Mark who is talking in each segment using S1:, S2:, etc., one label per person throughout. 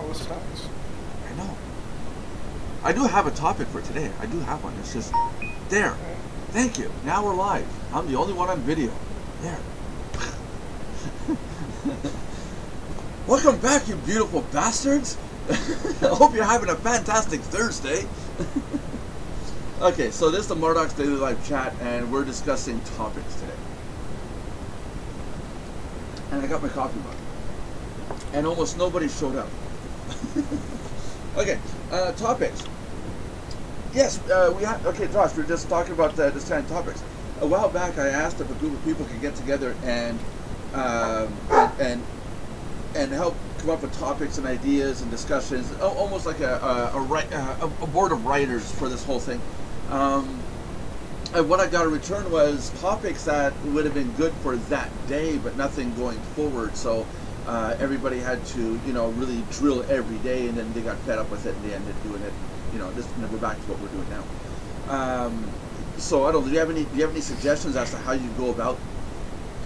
S1: long list of topics.
S2: I know. I do have a topic for today. I do have one. It's just there. Thank you. Now we're live. I'm the only one on video. There. Welcome back, you beautiful bastards. I hope you're having a fantastic Thursday. Okay, so this is the Mardox Daily Live Chat, and we're discussing topics today. And I got my coffee mug. And almost nobody showed up. Okay, topics. Yes, we have. Okay, Josh, we're just talking about this kind of topics. A while back, I asked if a group of people could get together and help come up with topics and ideas and discussions, almost like a board of writers for this whole thing. And what I got in return was topics that would have been good for that day, but nothing going forward. So everybody had to, really drill every day, and then they got fed up with it, and they ended doing it. Just we're back to what we're doing now. So I don't know. Do you have any suggestions as to how you go about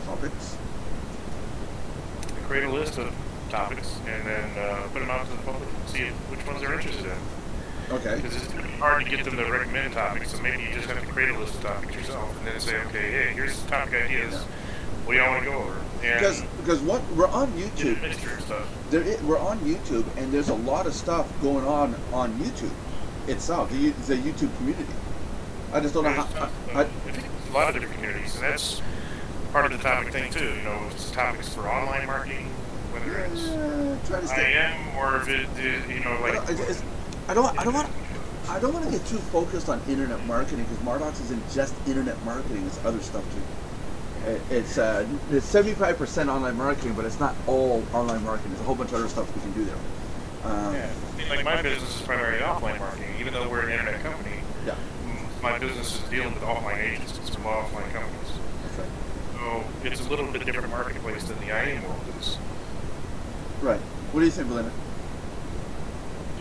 S2: topics?
S1: Create a list of topics and then put them out to the public and see which ones they're interested in.
S2: Okay.
S1: Because it's hard to get them to recommend topics, so maybe you just have to create a list of topics yourself and then say, okay, hey, here's topic ideas. Yeah. What do y'all want to go over?
S2: Because what we're on YouTube.
S1: Stuff.
S2: We're on YouTube, and there's a lot of stuff going on YouTube itself, the YouTube community. I just don't know how.
S1: I think there's a lot of different communities, and that's part of the topic thing too. It's topics for online marketing, whether it's IM or if it is, like.
S2: I don't want to get too focused on internet marketing, because Mardox isn't just internet marketing; it's other stuff too. It's 75% online marketing, but it's not all online marketing. There's a whole bunch of other stuff we can do there.
S1: Like my business is primarily offline marketing, even though we're an internet company.
S2: Yeah.
S1: My business is dealing with offline agencies from offline companies.
S2: That's right.
S1: So it's a little bit different marketplace than the IM world is.
S2: Right. What do you think, Belinda?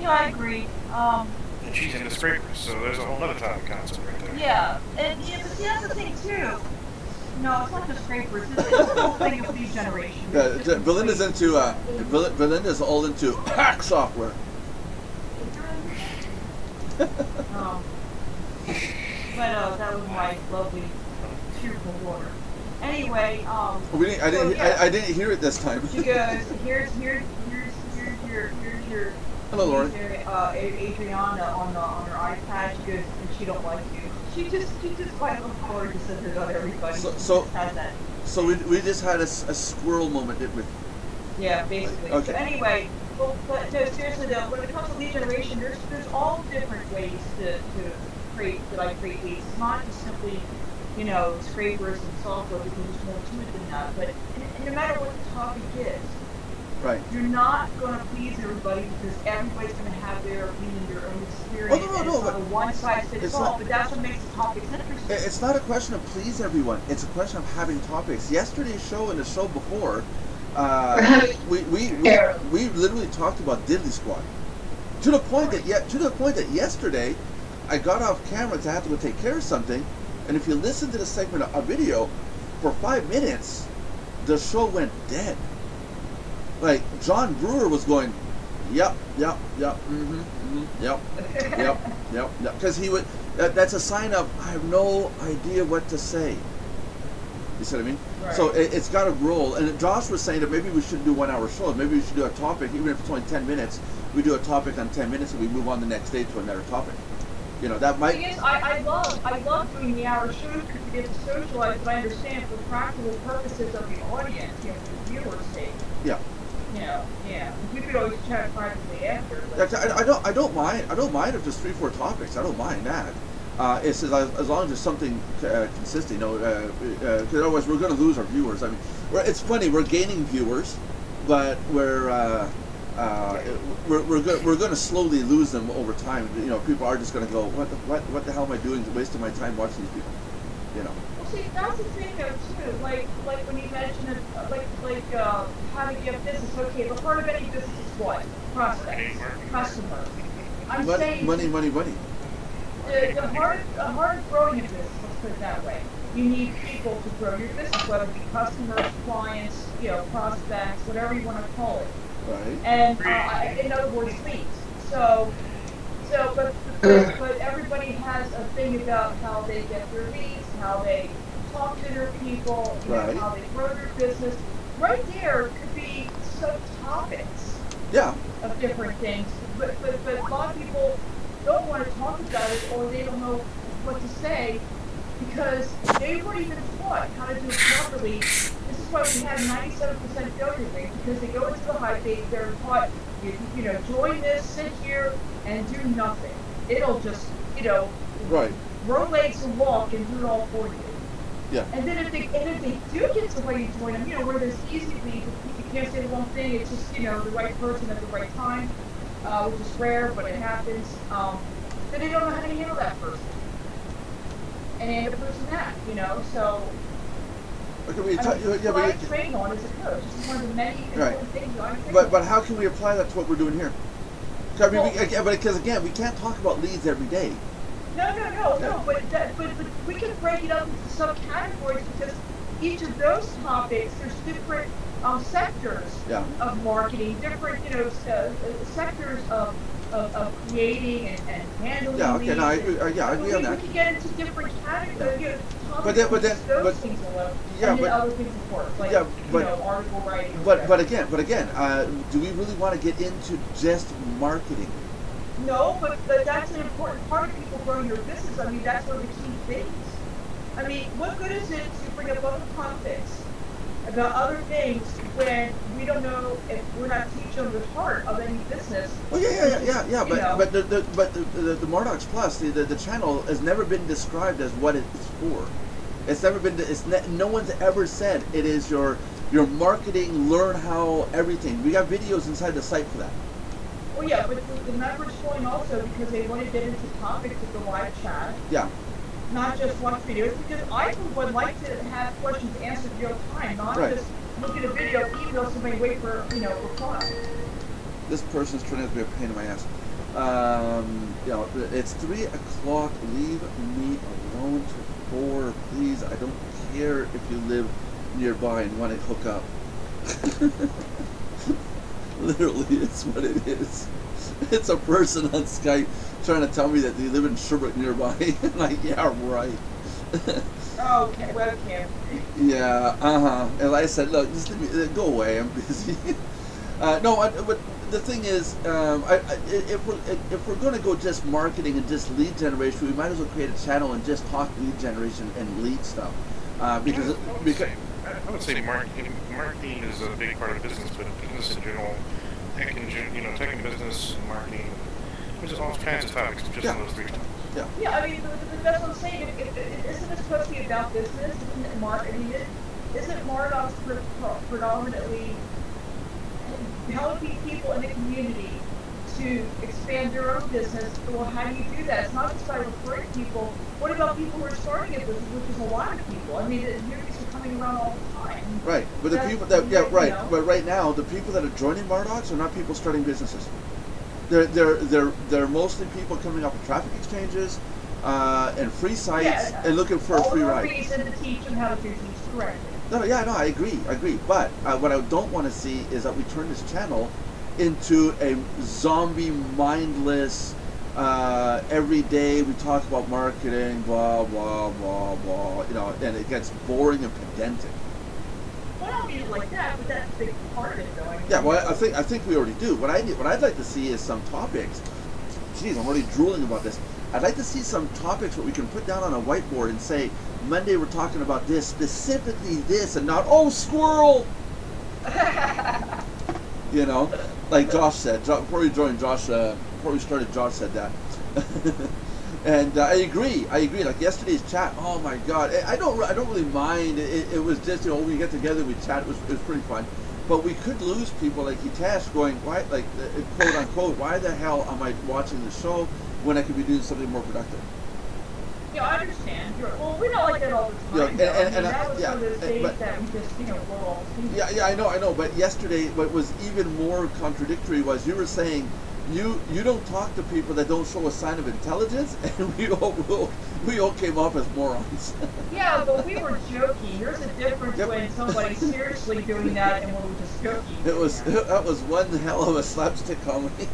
S3: Yeah, I agree.
S1: And she's into scrapers, so there's a whole other topic concept right there.
S3: Yeah, but see, that's the thing too. No, it's not just scrapers. It's the whole thing of lead generation.
S2: Belinda's into Belinda's all into hack software.
S3: But that was my lovely, cheerful water. Anyway,
S2: I didn't hear it this time.
S3: She goes, here's your.
S2: Hello, Lauren.
S3: Adriana on her iPad. She goes, and she don't like you. She just quite looks forward to send it on everybody. So has that.
S2: So we just had a squirrel moment, didn't we?
S3: Yeah, basically.
S2: Okay.
S3: So anyway, but no, seriously though, when it comes to lead generation, there's all different ways to create leads. It's not just simply, scrapers and software, because there's more to it than that. But no matter what the topic is,
S2: right,
S3: you're not going to please everybody, because everybody's going to have their opinion, their own experience.
S2: Oh, no,
S3: it's not a one-size-fits-all, but that's what makes the topics interesting.
S2: It's not a question of please everyone. It's a question of having topics. Yesterday's show and the show before, we literally talked about Diddly Squad, to the point that yesterday I got off camera to have to go take care of something, and if you listen to the segment of video for 5 minutes, the show went dead. Like John Brewer was going, yep, yep, because he would. That's a sign of I have no idea what to say. You see what I mean?
S3: Right.
S2: So it's got to roll. And Josh was saying that maybe we shouldn't do 1 hour shows. Maybe we should do a topic, even if it's only 10 minutes. We do a topic on 10 minutes, and we move on the next day to another topic. That might.
S3: Yes, I love doing the hour shows because we get to socialize, but I understand for practical purposes of the audience, for the viewer's sake.
S2: Yeah.
S3: Yeah. We could always chat privately after.
S2: I don't mind. I don't mind if there's 3-4 topics. I don't mind that. It's as long as there's something consistent, because otherwise we're going to lose our viewers. I mean, it's funny, we're gaining viewers, but we're going to slowly lose them over time. People are just going to go, what the hell am I doing? Wasting my time watching these people.
S3: Well, see, that's the thing though too. Like when you mention it, how to get business. Okay, the heart of any business is what? Prospects, customers. I'm saying
S2: money.
S3: The heart of growing a business, let's put it that way. You need people to grow your business, whether it be customers, clients, prospects, whatever you want to call it.
S2: Right.
S3: And in other words, leads. So but everybody has a thing about how they get their leads, how they talk to their people, you know, how they grow their business. Right there could be subtopics.
S2: Yeah.
S3: Of different things, but a lot of people don't want to talk about it, or they don't know what to say because they weren't even taught how to do it properly. This is why we have 97% failure rate, because they go into the hype, they're taught, you know, join this, sit here, and do nothing. It'll just, you know, grow legs and walk and do it all for you.
S2: Yeah.
S3: And then if they do get to where you join them, you know, where there's easy leads, you can't say the wrong thing, it's just, you know, the right person at the right time, which is rare, but it happens. Then they don't know how to handle that person. And they end up losing that, you know, so.
S2: Okay,
S3: what I train on as a coach. This is one of the many important things that I train on.
S2: But how can we apply that to what we're doing here? I mean, because again, we can't talk about leads every day.
S3: No, but we can break it up into subcategories because each of those topics, there's different sectors of marketing, different, you know, sectors of creating and handling.
S2: Yeah, okay,
S3: leads.
S2: no, I agree on that.
S3: We can get into different categories, you know,
S2: but
S3: things alone, and then other things of course, like, you know, article writing.
S2: But again, do we really want to get into just marketing?
S3: No, but that's an important part of people growing their business. I mean, that's one of the key things. I mean, what good is it to bring up other topics about other things when we don't know if we're not teaching the heart of any business?
S2: Well, but the Mardox Plus, the channel has never been described as what it's for. It's never been. No one's ever said it is your marketing, learn how everything. We got videos inside the site for that.
S3: Well, yeah, but the members join also because they want to get into topics of the live chat.
S2: Yeah.
S3: Not just watch videos, because I would like to have questions answered real time, not just look at a video, email somebody, wait for, you know, reply.
S2: This person's turning out to be a pain in my ass. You know, it's 3 o'clock. Leave me alone till 4, please. I don't care if you live nearby and want to hook up. Literally, it's what it is. It's a person on Skype trying to tell me that they live in Sherbrooke nearby. Like, yeah, right.
S3: Okay, webcam.
S2: Yeah, And I said, look, just go away. I'm busy. No, but the thing is, if we're going to go just marketing and just lead generation, we might as well create a channel and just talk lead generation and lead stuff. Because
S1: I would say marketing is a big part of business, but business in general, tech in business and marketing, there's all kinds of topics just on those 3 topics.
S3: Yeah, I mean, that's what I'm saying. Isn't it supposed to be about business? Isn't Mardox predominantly helping people in the community to expand their own business? Well, how do you do that? It's not just by referring people. What about people who are starting a business, which is a lot of people? I mean, the newbies are coming around all the time.
S2: Right, but the people that But right now, the people that are joining Mardox are not people starting businesses. They're mostly people coming up with traffic exchanges and free sites and looking for a free ride.
S3: All the reason to teach them how to do things correctly.
S2: No, I agree. But what I don't want to see is that we turn this channel into a zombie, mindless, every day we talk about marketing, blah, blah, blah, blah, you know, and it gets boring and pedantic.
S3: Well, I don't mean it like that, but that's a big part of it, though. I mean,
S2: yeah, well, I think we already do. What I'd like to see is some topics. Geez, I'm already drooling about this. I'd like to see some topics that we can put down on a whiteboard and say, Monday we're talking about this, specifically this, and not, oh, squirrel! You know, like Josh said, before we joined Josh, before we started, Josh said that. And I agree. Like yesterday's chat, oh my God, I don't really mind. It was just, you know, we get together, we chat. It was pretty fun. But we could lose people like Hitesh going, why, like, quote unquote, why the hell am I watching the show when I could be doing something more productive?
S3: Yeah, I understand. Well, we're not like that all the time. That was one of those days that we just, you know, blow all the
S2: Yeah, I know. But yesterday, what was even more contradictory was you were saying you don't talk to people that don't show a sign of intelligence, and we all came off as morons.
S3: Yeah, but we were joking. There's a difference when somebody's seriously doing that and when we're just joking.
S2: That was one hell of a slapstick comedy.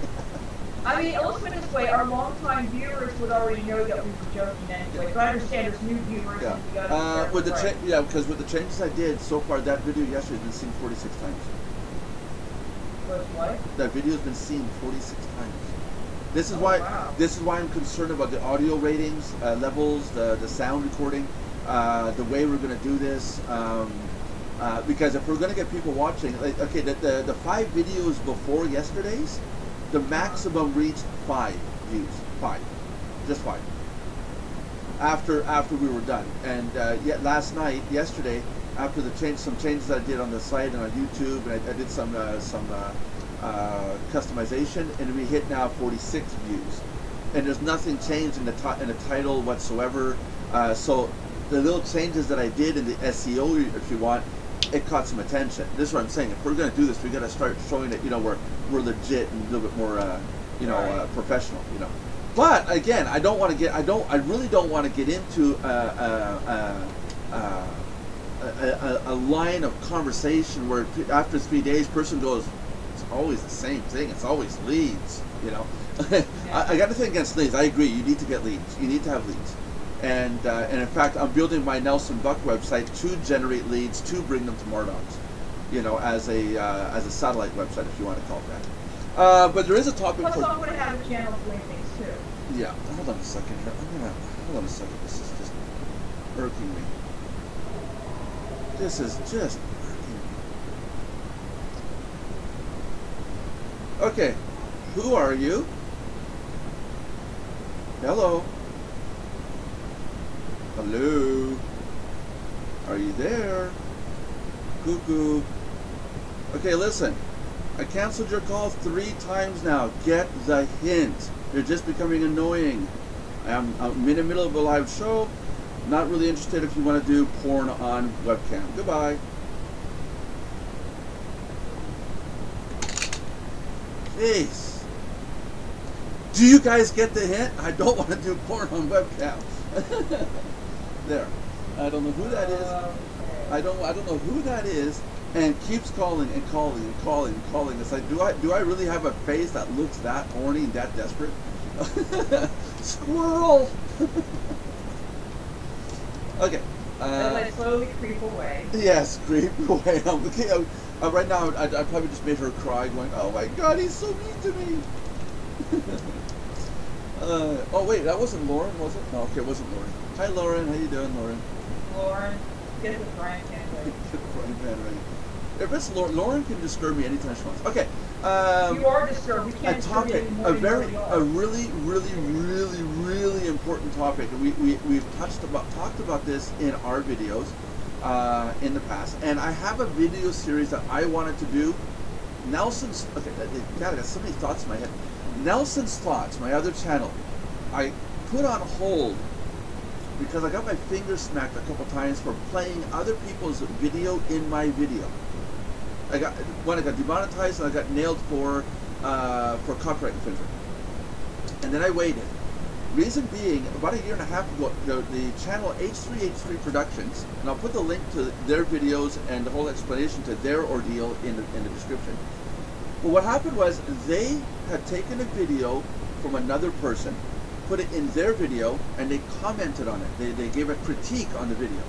S3: I mean, let's put it this way, our longtime viewers would already know that we were joking anyway, but I understand there's new viewers and we gotta
S2: because with the changes I did so far, that video yesterday has been seen 46 times.
S3: What?
S2: That video has been seen 46 times. This is why I'm concerned about the audio ratings, levels, the sound recording, the way we're gonna do this. Because if we're gonna get people watching, like, okay, the 5 videos before yesterday's, the maximum reached 5 views. 5. Just 5. After we were done. And yet yesterday, after some changes I did on the site and on YouTube, and I did some customization, and we hit now 46 views. And there's nothing changed in the title whatsoever. So the little changes that I did in the SEO, if you want, it caught some attention. This is what I'm saying. If we're going to do this, we got to start showing that we're legit and a little bit more professional. But again, I really don't want to get into a line of conversation where after 3 days, person goes, it's always the same thing. It's always leads. I got nothing against leads. I agree. You need to get leads. You need to have leads. And in fact, I'm building my Nelson Buck website to generate leads to bring them to Mardox, as a satellite website, if you want to call it that. But there is a topic.
S3: Plus, I'm going to have a channel doing things too.
S2: Yeah, hold on a second here. Hold on a second. This is just irking me. This is just irking me. Okay, who are you? Hello. Hello? Are you there? Cuckoo. Okay, listen. I canceled your call 3 times now. Get the hint. You're just becoming annoying. I'm in the middle of a live show. Not really interested if you want to do porn on webcam. Goodbye. Jeez. Do you guys get the hint? I don't want to do porn on webcam. There. I don't know who that is. I don't know who that is, and keeps calling and calling and calling and calling. It's like, do I really have a face that looks that horny and that desperate? Squirrel. Okay.
S3: And I slowly creep away.
S2: Yes, creep away. Right now, I probably just made her cry, going, "Oh my God, he's so mean to me." Oh wait, that wasn't Lauren, was it? No, okay, it wasn't Lauren. Hi Lauren, how you doing, Lauren?
S3: Lauren, get the frying pan ready.
S2: Get the frying pan ready. If it's Lauren can disturb me anytime she wants. Okay.
S3: You are disturbed. We can't disturb you anymore.
S2: A really important topic. We've talked about this in our videos in the past, and I have a video series that I wanted to do. Nelson's. Okay, God, I got so many thoughts in my head. Nelson's Thoughts, my other channel, I put on hold because I got my fingers smacked a couple times for playing other people's video in my video. I got demonetized and I got nailed for copyright infringement. And then I waited. Reason being, about 1.5 years ago, the channel H3H3 Productions, and I'll put the link to their videos and the whole explanation to their ordeal in the description. But what happened was they had taken a video from another person, put it in their video, and they commented on it. They gave a critique on the video.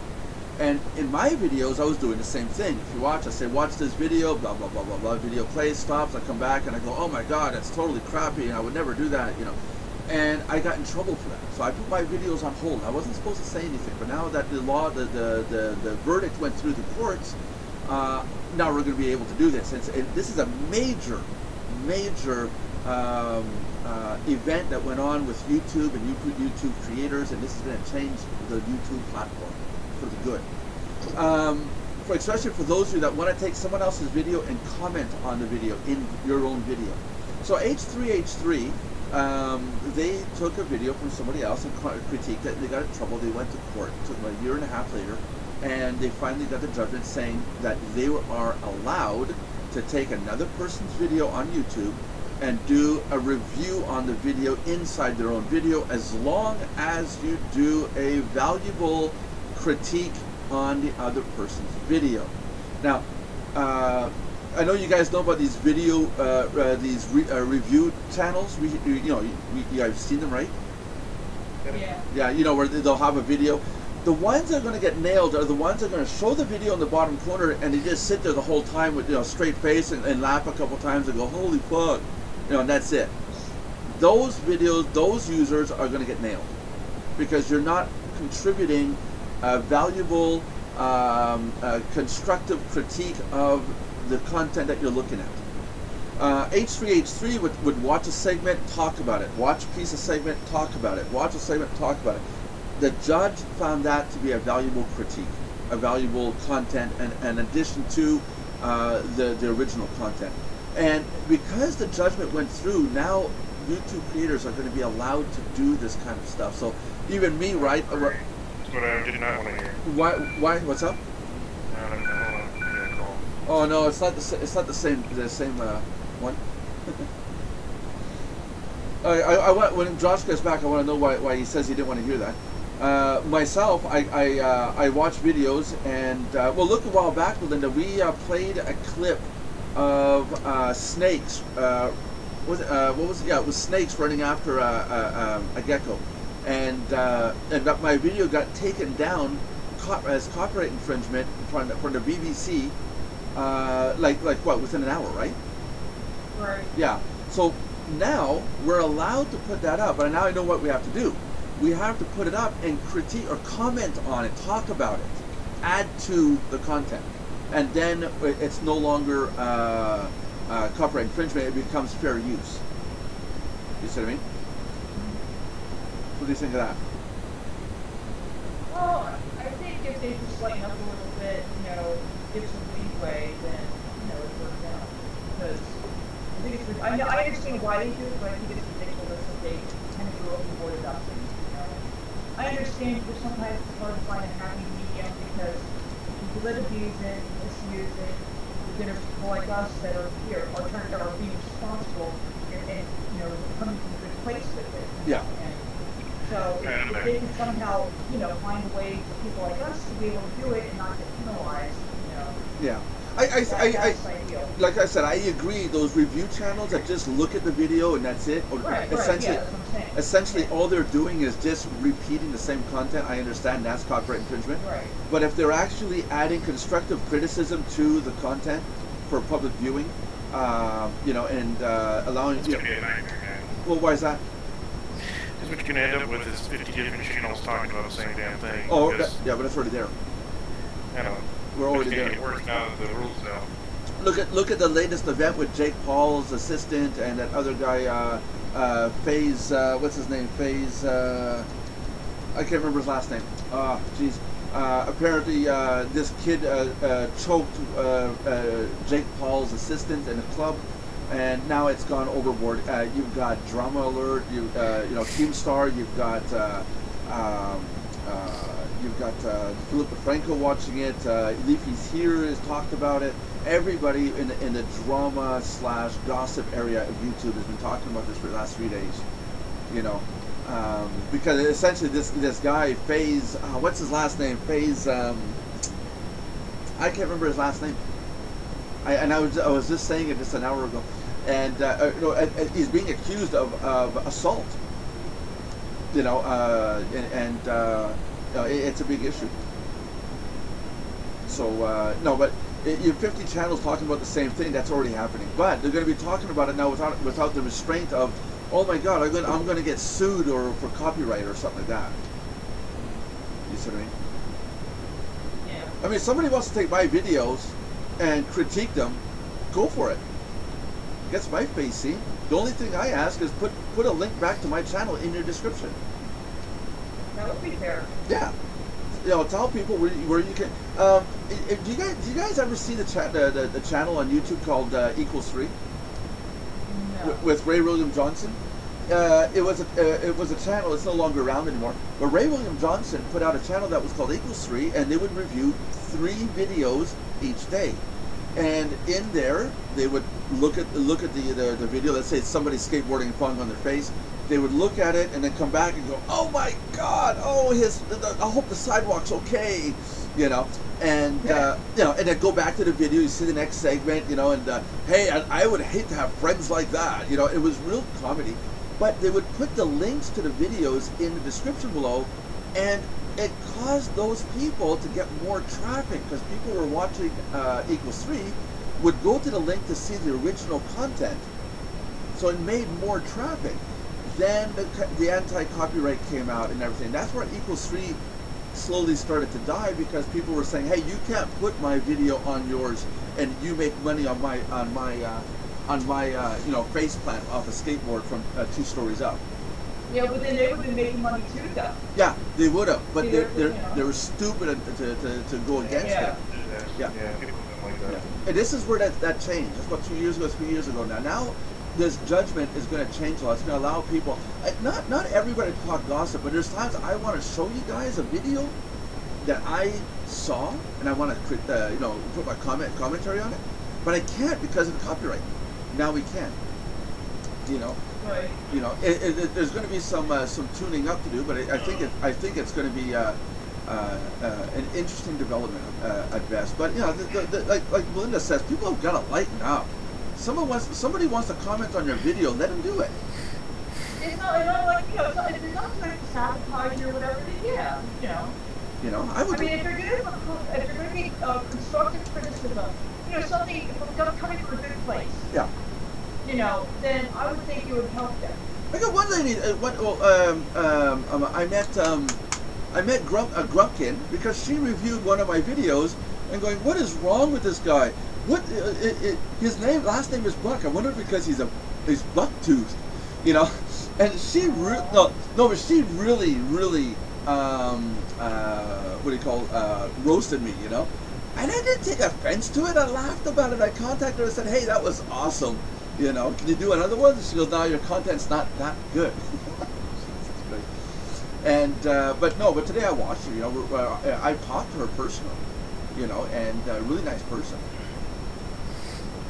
S2: And in my videos, I was doing the same thing. If you watch, I say, watch this video, blah, blah, blah, blah, blah. Video plays, stops, I come back, and I go, oh my God, that's totally crappy, and I would never do that, And I got in trouble for that. So I put my videos on hold. I wasn't supposed to say anything, but now that the law, the verdict went through the courts, now we're going to be able to do this. This is a major event that went on with YouTube and YouTube creators, and this is going to change the YouTube platform for the good. Especially for those of you that want to take someone else's video and comment on the video in your own video. So H3H3, they took a video from somebody else and critiqued it, and they got in trouble. They went to court. It took them 1.5 years later, and they finally got the judgment saying that they are allowed to take another person's video on YouTube and do a review on the video inside their own video, as long as you do a valuable critique on the other person's video. Now, I know you guys know about these video, review channels. You guys seen them, right?
S3: Yeah.
S2: Yeah, you know, where they'll have a video. The ones that are going to get nailed are the ones that are going to show the video in the bottom corner, and they just sit there the whole time with, you know, straight face and laugh a couple times and go, holy fuck, you know, and that's it. Those videos, those users are going to get nailed because you're not contributing a valuable, constructive critique of the content that you're looking at. H3H3 would watch a segment, talk about it. Watch a piece of segment, talk about it. Watch a segment, talk about it. The judge found that to be a valuable critique, a valuable content, and an addition to the original content. And because the judgment went through, now YouTube creators are going to be allowed to do this kind of stuff. So even me, right?
S1: That's what I did not want to hear.
S2: Why? What's up?
S1: I don't know.
S2: Oh no, it's not the same one. When Josh gets back, I want to know why he says he didn't want to hear that. Myself, I watch videos, and well, look, a while back, Melinda, we played a clip of snakes. What was it? Yeah, it was snakes running after a gecko, and my video got taken down as copyright infringement from the BBC. Like what, within an hour, right?
S3: Right.
S2: Yeah. So now we're allowed to put that up, but now I know what we have to do. We have to put it up and critique or comment on it, talk about it, add to the content, and then it's no longer copyright infringement. It becomes fair use. You see what I mean? What do you think of that?
S3: Well, I think if they just lighten up a little bit, you know, give some leeway, then, you know, it works out. Because I think it's, I understand why they do it, but I think it's ridiculous that they kind of go overboard about things, you know. I understand that sometimes it's hard to find a happy medium because people that abuse it, misuse it, you know, people like us that are here are being responsible and you know, coming from a good place with it.
S2: Yeah.
S3: And so if they can somehow, you know, find a way for people like us to be able to do it and not get penalized, you know.
S2: Yeah.
S3: That's ideal.
S2: Like I said, I agree. Those review channels that just look at the video and that's it.
S3: Right,
S2: essentially,
S3: yeah, that's what I'm saying.
S2: essentially all they're doing is just repeating the same content. I understand that's copyright infringement.
S3: Right.
S2: But if they're actually adding constructive criticism to the content for public viewing, you know, and allowing.
S1: It's going to be a nightmare.
S2: Well, why is that?
S1: Because what you're going to end up with is 50 different channels talking about the same damn thing.
S2: Oh, yeah, but it's already there.
S1: I know.
S2: We're already
S1: it's
S2: there.
S1: going to get worse now that the rules out.
S2: Look at the latest event with Jake Paul's assistant and that other guy, FaZe. What's his name? FaZe. I can't remember his last name. Jeez. Apparently, this kid choked Jake Paul's assistant in a club, and now it's gone overboard. You've got Drama Alert. You know, Keemstar. You've got Philippa Franco watching it. Leafy's Here has talked about it. Everybody in the drama / gossip area of YouTube has been talking about this for the last 3 days. You know, because essentially this guy FaZe, what's his last name? FaZe. I can't remember his last name. I was just saying it just an hour ago, and you know, he's being accused of assault. You know, it's a big issue. So no, but you have 50 channels talking about the same thing. That's already happening. But they're going to be talking about it now without the restraint of, oh my God, I'm going to get sued or for copyright or something like that. You see what I mean?
S3: Yeah.
S2: I mean, if somebody wants to take my videos and critique them, go for it. Gets my face seen. The only thing I ask is put a link back to my channel in your description.
S3: That would be fair.
S2: Yeah. You know, tell people where you can. Do you guys ever see the channel on YouTube called =3?
S3: No.
S2: With Ray William Johnson? It was a channel. It's no longer around anymore. But Ray William Johnson put out a channel that was called =3, and they would review 3 videos each day. And in there, they would look at the video. Let's say it's somebody skateboarding and falling on their face. They would look at it and then come back and go, "Oh my God! Oh, I hope the sidewalk's okay," you know. And you know, and then go back to the video. You see the next segment, you know, and hey, I would hate to have friends like that. You know, it was real comedy. But they would put the links to the videos in the description below, and it caused those people to get more traffic because people were watching Equals 3 would go to the link to see the original content. So it made more traffic. Then the anti-copyright came out and everything. That's where Equals 3 slowly started to die because people were saying, "Hey, you can't put my video on yours, and you make money on my you know, face plant off a skateboard from 2 stories up."
S3: Yeah, but then they would have been making money too, though.
S2: Yeah, they would have, but they were stupid to go against it.
S1: Yeah, people don't like that.
S2: Yeah. And this is where that changed. That's about 2 years ago, 3 years ago now. Now, this judgment is going to change a lot. It's going to allow people, not everybody to talk gossip, but there's times I want to show you guys a video that I saw, and I want to you know, put my commentary on it, but I can't because of the copyright. Now we can. You know.
S3: Right.
S2: You know, there's going to be some tuning up to do, but I think it's going to be an interesting development at best. But you know, like Melinda says, people have got to lighten up. Somebody wants to comment on your video, let them do it.
S3: It's not like, you know, if there's not trying to sabotage you or whatever, then yeah, you know.
S2: You know, I mean,
S3: if you're going to be constructive criticism, you know, something coming from a good place.
S2: Yeah.
S3: You know, then I would think it would help them.
S2: I got one lady. I met Grumpkin because she reviewed one of my videos and going, "What is wrong with this guy? What his last name is Buck. I wonder if because he's buck-toothed, you know." And she but she really what do you call roasted me, you know. And I didn't take offense to it. I laughed about it. I contacted her and said, "Hey, that was awesome. You know, can you do another one?" And she goes, "No, your content's not that good." And but today I watched her. You know, I talked to her personally. You know, and a really nice person.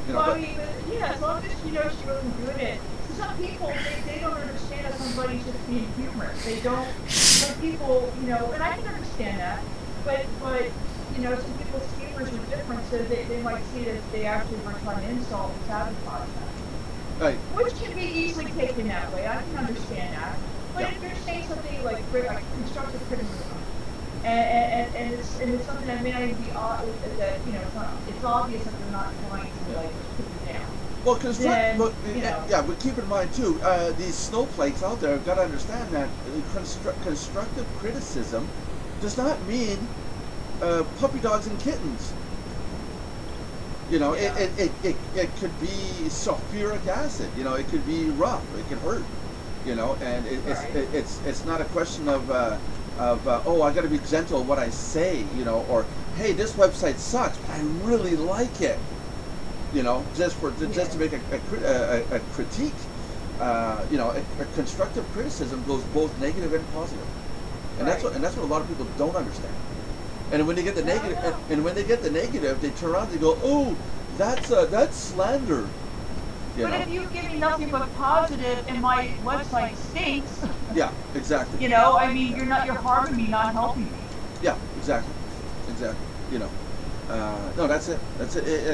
S2: You know,
S3: well, I mean, yeah, as long as you know she wasn't doing it. Some people they don't understand that somebody's just being humorous. They don't. Some people, you know, and I can understand that, but you know, some people's humors are different, so they might see that they actually were trying to insult and sabotage them.
S2: Right.
S3: Which can be easily taken that way. I can understand that. But if you're saying something like constructive criticism, and it's something that may not even be that, you know, it's obvious that they're not trying to like put you down.
S2: Well, but keep in mind too, these snowflakes out there have got to understand that constructive criticism does not mean puppy dogs and kittens. You know, it could be sulfuric acid. You know, it could be rough. It could hurt. You know, and it's not a question of oh, I got to be gentle with what I say. You know, or hey, this website sucks, but I really like it. You know, just to make a critique. You know, a constructive criticism goes both negative and positive, and that's what a lot of people don't understand. And when they get the negative, they turn around and they go, "Oh, that's slander." You know?
S3: If you give me nothing but positive and my website stinks.
S2: Yeah, exactly.
S3: You know, I mean, you're harming me, not helping me.
S2: Yeah, exactly. You know, no, that's it.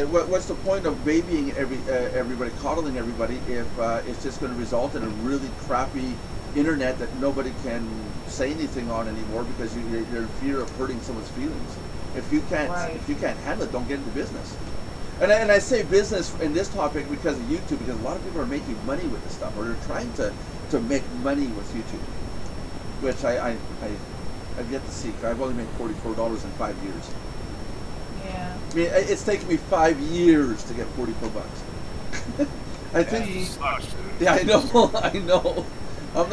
S2: What's the point of babying everybody, coddling everybody, if it's just going to result in a really crappy internet that nobody can say anything on anymore because you're in fear of hurting someone's feelings. If you can't handle it, don't get into business. And I say business in this topic because of YouTube, because a lot of people are making money with this stuff, or they're trying to make money with YouTube, which I've yet to see. I've only made $44 in 5 years.
S3: Yeah.
S2: I mean, it's taken me 5 years to get $44. I think. Yeah, I know. I know. I'm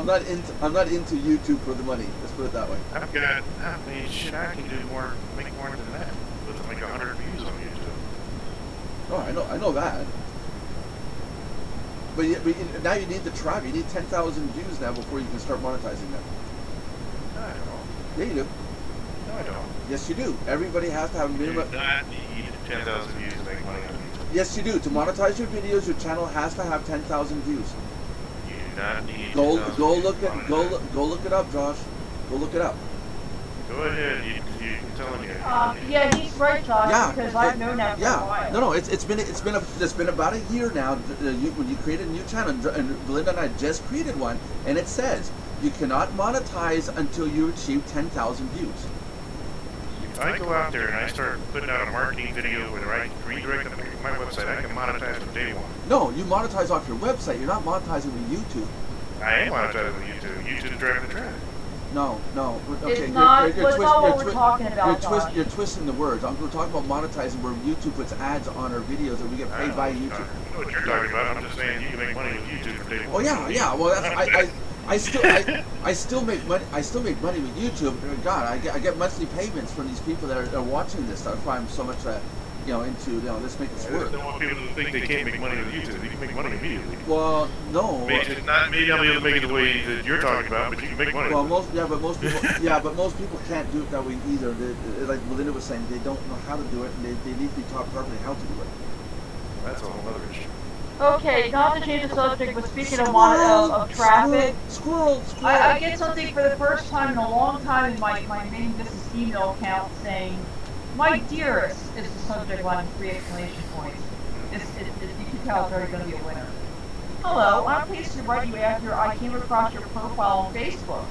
S2: not into YouTube for the money. Let's put it that way.
S1: I mean, shit, I can make more than that. With like 100 views on YouTube.
S2: Oh, I know that. But now you need the tribe. You need 10,000 views now before you can start monetizing them.
S1: No, I don't.
S2: Yeah, you do.
S1: No, I don't.
S2: Yes, you do. Everybody has to have a minimum.
S1: Do not need 10,000 views to make money on YouTube.
S2: Yes, you do. To monetize your videos, your channel has to have 10,000 views.
S1: You do not need
S2: Go look it up, Josh. Go look it up.
S1: Go ahead. You telling me.
S3: Yeah, he's right, Josh. Because I've known that for a while.
S2: No. It's been about a year now. When you create a new channel, and Belinda and I just created one, and it says you cannot monetize until you achieve 10,000 views.
S1: If I go out there and I start putting out a marketing video where I redirect them to my website, I can monetize from day one.
S2: No, you monetize off your website. You're not monetizing with YouTube.
S1: I am monetizing with YouTube. YouTube's driving the traffic.
S2: No. Okay,
S3: it's not. That's not what we're talking about.
S2: You're twisting the words. We're talking about monetizing where YouTube puts ads on our videos and we get paid by YouTube.
S1: I know what you're talking about. I'm just saying you can make money with YouTube from day one.
S2: Oh yeah. Well, that's I still make money. I still make money with YouTube. God, I get monthly payments from these people that are watching this. That's why I'm so much into let's make this work.
S1: I don't want people to think they can't make money with YouTube. You can make money immediately.
S2: Well, no.
S1: Maybe I'll be able to make it the way that you're talking about, but you can make money.
S2: Well, most people can't do it that way either. Like Belinda was saying, they don't know how to do it, and they need to be taught properly how to do it.
S1: That's a whole other issue.
S3: Okay, not to change the subject, but speaking of traffic,
S2: squirrel.
S3: I get something for the first time in a long time in my main business email account saying, "My dearest," is the subject line with 3 exclamation points. You can tell it's already going to be a winner. Hello, I'm pleased to write you after I came across your profile on Facebook.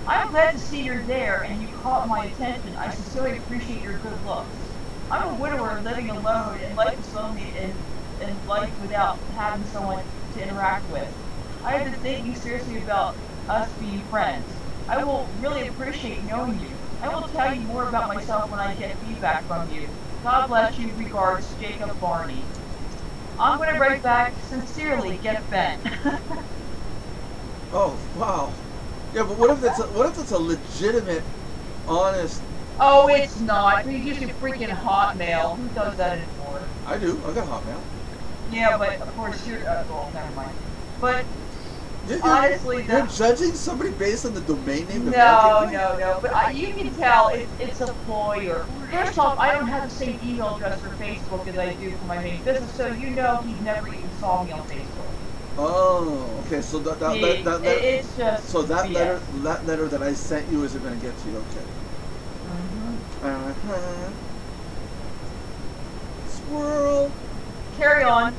S3: I'm glad to see you're there and you caught my attention. I sincerely appreciate your good looks. I'm a widower living alone and life is lonely and life without having someone to interact with. I have been thinking seriously about us being friends. I will really appreciate knowing you. I will tell you more about myself when I get feedback from you. God bless you. Regards, Jacob Barney. I'm going to write back, sincerely, get Ben.
S2: Oh, wow. Yeah, but what if it's a legitimate, honest...
S3: Oh, it's not. We use a freaking Hotmail. Who does that anymore?
S2: I do. I got Hotmail.
S3: Yeah, but of course you're... well, never mind. But... honestly,
S2: you're judging somebody based on the domain name?
S3: No. But you can tell it's a ploy. Or first off, I don't have the same email address for Facebook as I do for my main business, so you know he never even saw me on Facebook.
S2: Oh, okay. So that
S3: it's just
S2: so that
S3: BS.
S2: letter that I sent you isn't going to get to you. Okay. Squirrel.
S3: Carry on.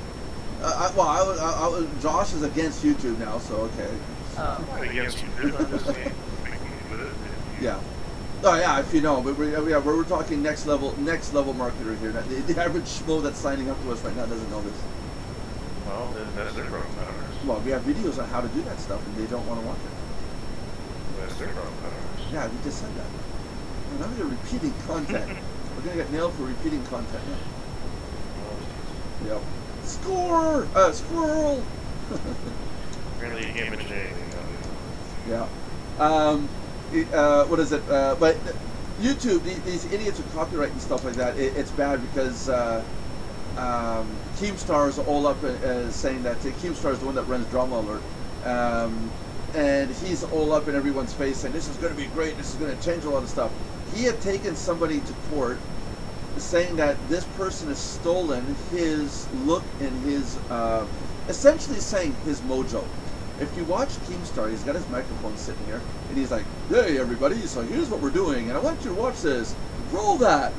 S2: Josh is against YouTube now, so okay.
S1: I'm not against YouTube. I'm just saying, make money with it.
S2: Yeah. Oh yeah, if you know, but we're talking next level marketer here. The average schmo that's signing up to us right now doesn't know this.
S1: Well, then that's their problem, not ours.
S2: Well, we have videos on how to do that stuff, and they don't want to watch it.
S1: That's their problem, not ours.
S2: Yeah, we just said that. And now we're repeating content. We're gonna get nailed for repeating content now. Yep. Score! Squirrel!
S1: Apparently you can't mention anything.
S2: Yeah. What is it? But YouTube, these idiots with copyright and stuff like that, it's bad because Keemstar is all up saying that Keemstar is the one that runs Drama Alert. And he's all up in everyone's face saying, this is going to be great, this is going to change a lot of stuff. He had taken somebody to court saying that this person has stolen his look and his, essentially saying his mojo. If you watch Keemstar, he's got his microphone sitting here, and he's like, hey everybody, so here's what we're doing, and I want you to watch this. Roll that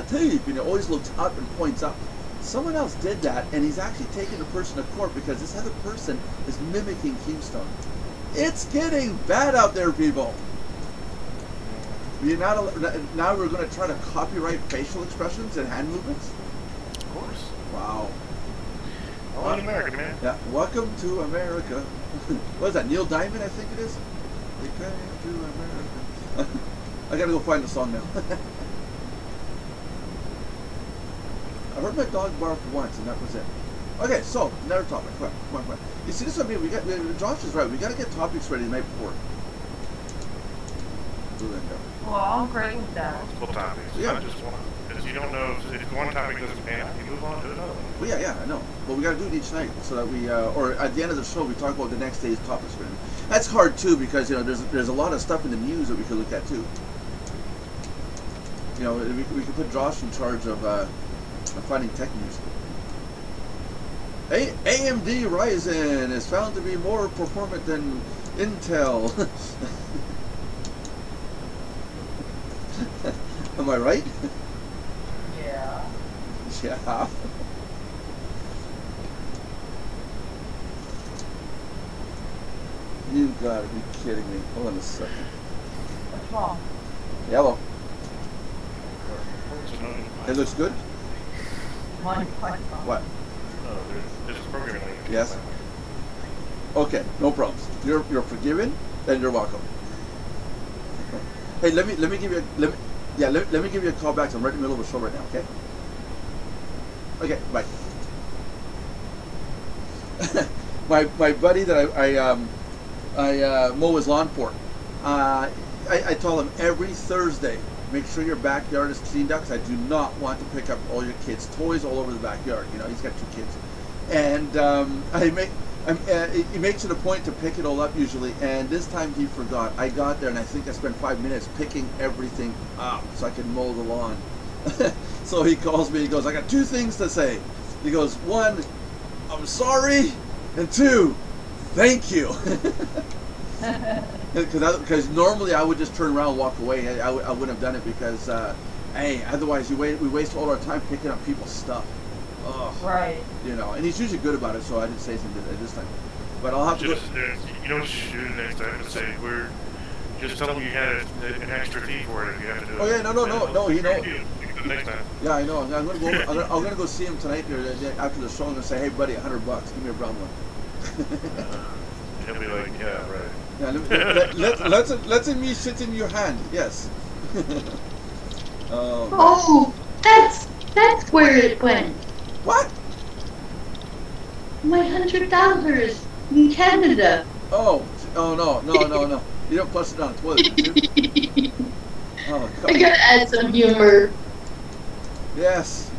S2: tape, and he always looks up and points up. Someone else did that, and he's actually taking the person to court because this other person is mimicking Keemstar. It's getting bad out there, people. Now we're going to try to copyright facial expressions and hand movements?
S1: Of course.
S2: Wow.
S1: All in America, man.
S2: Yeah, welcome to America. What is that, Neil Diamond, I think it is? We came to America. I gotta go find the song now. I heard my dog bark once, and that was it. Okay, so, another topic. Come on. You see, this is what I mean, Josh is right. We gotta get topics ready the night before.
S3: Well, I'm great with that.
S1: Multiple topics.
S2: Yeah.
S1: Not just one. Because you don't know if one topic doesn't pan out, you move on to another one.
S2: Well, yeah, I know. But we got to do it each night so that we, or at the end of the show, we talk about the next day's topics. That's hard too because there's a lot of stuff in the news that we could look at too. We could put Josh in charge of I'm finding tech news. AMD Ryzen is found to be more performant than Intel. Am I right?
S3: Yeah.
S2: Yeah. You gotta be kidding me. Hold on a second.
S3: What's wrong?
S2: Yellow. It looks good? What?
S1: No, there's a program link.
S2: Yes. Okay, no problems. You're forgiven, and you're welcome. Hey, let me give you let me give you a call back. I'm right in the middle of a show right now. Okay. Okay. Bye. my buddy that I mow his lawn for. I told him every Thursday, make sure your backyard is cleaned up, because I do not want to pick up all your kids' toys all over the backyard. You know, he's got 2 kids, and he makes it a point to pick it all up usually. And this time he forgot. I got there and I think I spent 5 minutes picking everything up so I could mow the lawn. So he calls me. He goes, "I got 2 things to say." He goes, 1, I'm sorry, and 2, thank you. Because normally I would just turn around and walk away. I wouldn't have done it because, hey, otherwise we waste all our time picking up people's stuff. Ugh. Right. You know, and he's usually good about it, so I didn't say something this time. But I'll have to.
S1: You know what you should do next time? And say just tell him you had an extra fee for it if you have to do it.
S2: Oh yeah, no, he knows.
S1: Next time.
S2: Yeah, I know. I'm gonna go. I'm gonna go see him tonight after the show. I'm gonna say, "Hey, buddy, $100. Give me a brown one."
S1: He'll be like, "Yeah, right."
S2: Yeah, let me sit in your hand. Yes.
S4: Oh, that's where it went.
S2: What?
S4: My $100 in Canada.
S2: Oh no. You don't flush it down the toilet, do you? Oh, God.
S4: I gotta add some humor.
S2: Yes.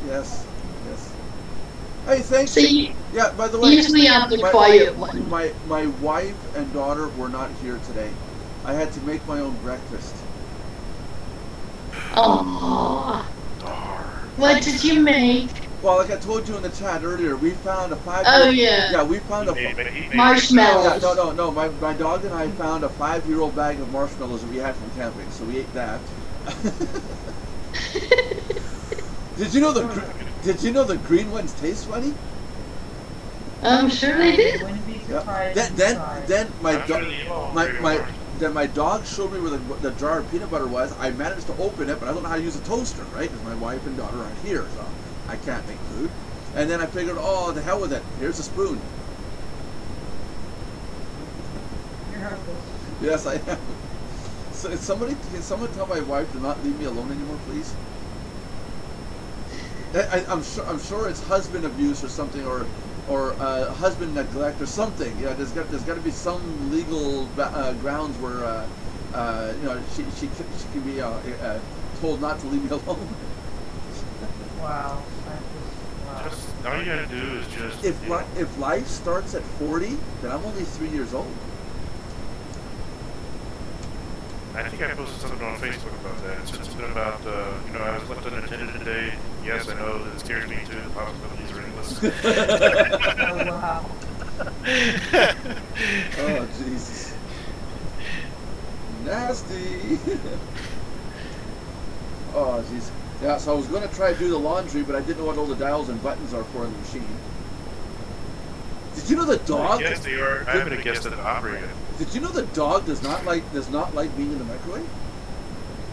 S2: Hey, thanks.
S4: So
S2: yeah, by the way,
S4: usually I'm the quiet one.
S2: My wife and daughter were not here today. I had to make my own breakfast.
S4: Oh. What did you make?
S2: Well, like I told you in the chat earlier, we found a 5.
S4: Oh yeah.
S2: Yeah, we found a
S4: marshmallows.
S2: Yeah, no. My dog and I found a 5-year-old bag of marshmallows that we had from camping, so we ate that. Did you know the green ones taste funny?
S4: I'm sure they did.
S2: Yeah. Then my dog showed me where the jar of peanut butter was. I managed to open it, but I don't know how to use a toaster, right? Because my wife and daughter aren't here, so I can't make food. And then I figured, oh, the hell with it. Here's a spoon.
S3: You're hopeless.
S2: Yes, I am. So can someone tell my wife to not leave me alone anymore, please? I'm sure it's husband abuse or something, or husband neglect or something. Yeah, there's got to be some legal grounds where she can be told not to leave me alone.
S3: Wow.
S1: Just all you gotta do is just.
S2: If life starts at 40, then I'm only 3 years old.
S1: I think I posted something on Facebook about that. It's something about, I was left unattended today. Yes, I know that it scares me too. The possibilities are endless.
S3: Oh, wow.
S2: Oh, Jesus. Nasty. Oh, jeez. Yeah, so I was going to try to do the laundry, but I didn't know what all the dials and buttons are for in the machine. Did you know the dog?
S1: Yes, they are. I'm going to guess that the operator.
S2: Did you know the dog does not like being in the microwave?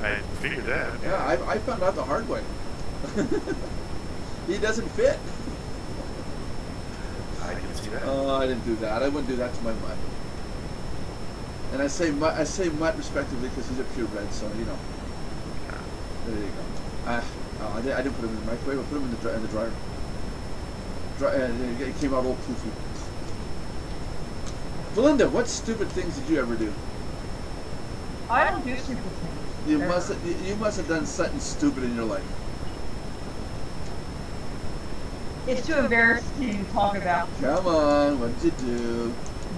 S1: I figured that.
S2: Yeah, I found out the hard way. He doesn't fit.
S1: I didn't see that.
S2: Oh, I didn't do that. I wouldn't do that to my mutt. And I say mutt respectively because he's a purebred, so you know. There you go. I didn't put him in the microwave. I put him in the dryer. It came out all poofy. Belinda, what stupid things did you ever do?
S3: I don't do stupid things.
S2: You must have done something stupid in your life.
S3: It's too embarrassing to talk about.
S2: Come on, what did you do?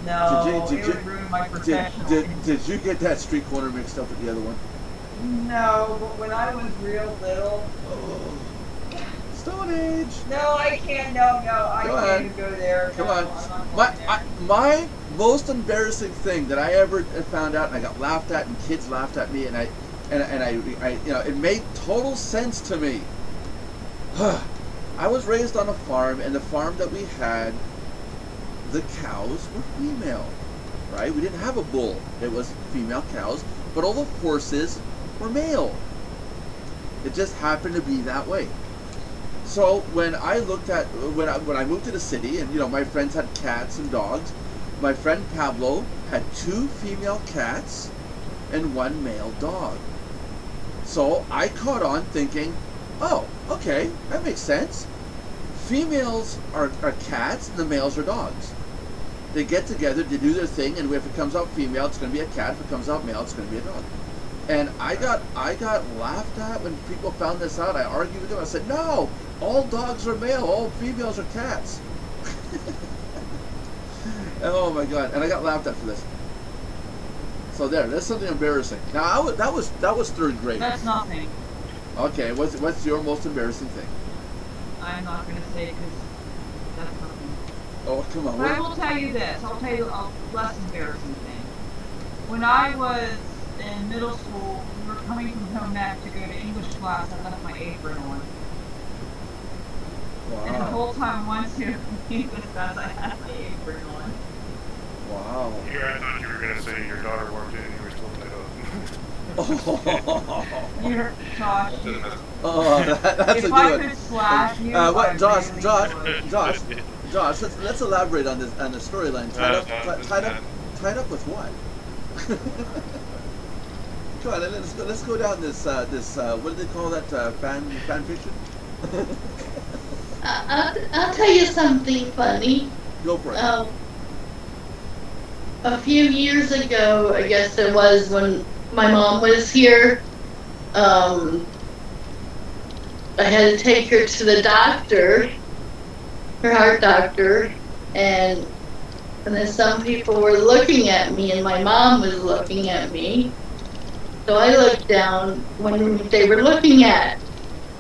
S3: No, it would ruin my professional.
S2: Did you get that street corner mixed up with the other one?
S3: No, but when I was real little.
S2: Stone Age.
S3: No, I can't. No, I can't even go there.
S2: Come
S3: no,
S2: on.
S3: I'm not going there.
S2: My most embarrassing thing that I ever found out, and I got laughed at, and kids laughed at me, and I you know, it made total sense to me. I was raised on a farm, and the farm that we had, the cows were female, right? We didn't have a bull. It was female cows, but all the horses were male. It just happened to be that way. So when I looked at, when I moved to the city, and you know, my friends had cats and dogs, my friend Pablo had 2 female cats and 1 male dog. So I caught on thinking, oh, okay, that makes sense. Females are cats and the males are dogs. They get together, they do their thing, and if it comes out female, it's going to be a cat. If it comes out male, it's going to be a dog. And I got laughed at when people found this out. I argued with them. I said, no, all dogs are male, all females are cats. Oh my God! And I got laughed at for this. So that's something embarrassing. Now that was 3rd grade.
S3: That's nothing.
S2: Okay, what's your most embarrassing thing?
S3: I'm not going to say because that's nothing.
S2: Oh, come on.
S3: But I will tell you this. I'll tell you a less embarrassing thing. When I was in middle school, we were coming from home ec to go to English class. I left my apron on.
S2: Wow.
S3: And the whole time once you English class, I had my apron on.
S2: Wow.
S1: Here, I thought you were going to say your daughter walked in and you were still tied up.
S3: You're Josh.
S2: Oh, that's
S3: if
S2: a good
S3: I
S2: one.
S3: could slap you,
S2: What, Josh,
S3: really
S2: Josh, let's elaborate on this on the storyline. Tied up with what? Come on, let's go down this what do they call that, fan fiction?
S4: I'll tell you something funny.
S2: Go for it.
S4: A few years ago, I guess it was when my mom was here, I had to take her to the doctor, her heart doctor, and then some people were looking at me, and my mom was looking at me. So I looked down when they were looking at.